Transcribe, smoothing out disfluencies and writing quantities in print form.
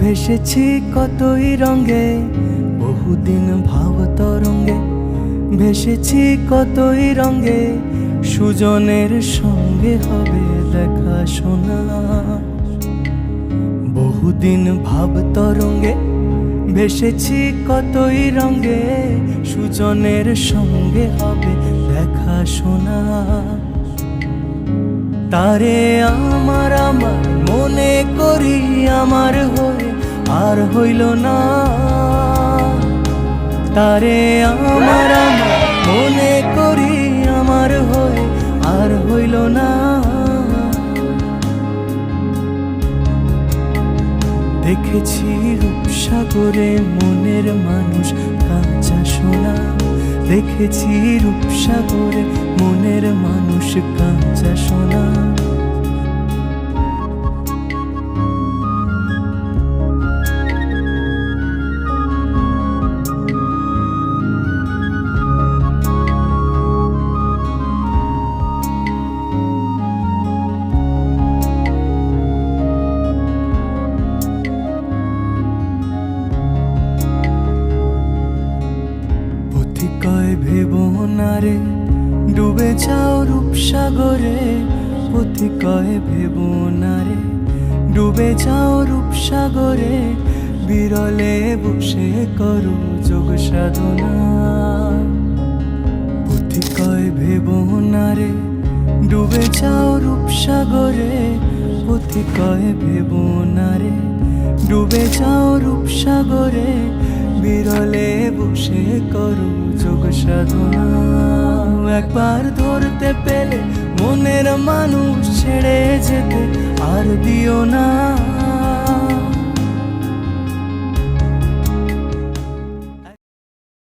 ভেসেছি কতই রঙে, বহুদিন ভাব তরঙ্গে। ভেসেছি কতই রঙে, সুজনের সঙ্গে হবে দেখা শোনা। বহুদিন ভাব তরঙ্গে, ভেসেছি কতই রঙে, সুজনের সঙ্গে হবে দেখা শোনা। তারে আমার আমার মনে করি আমার হয়ে আর হইল না। তারে আমার আমার মনে করি আমার হয়ে আর হইল না। দেখেছি রূপসাগরে মনের মানুষ কাঁচা সোনা। দেখেছি রূপসাগরে মনের মানুষ কাঁচা সোনা। কয় ভেবো না রে ডুবে যাও রূপসাগরে। পথি কয় ভেবো না রে ডুবে যাও রূপসাগরে। বিরলে বসে করো যোগ সাধনা। পথি কয় ভেবো না রে ডুবে যাও রূপসাগরে। পথি কয় ভেবো না রে ডুবে যাও রূপসাগরে। বিরলে বসে করো যোগ সাধনা। একবার ধরতে পেলে মনের মানুষ ছেড়ে যেতে আর দিও না।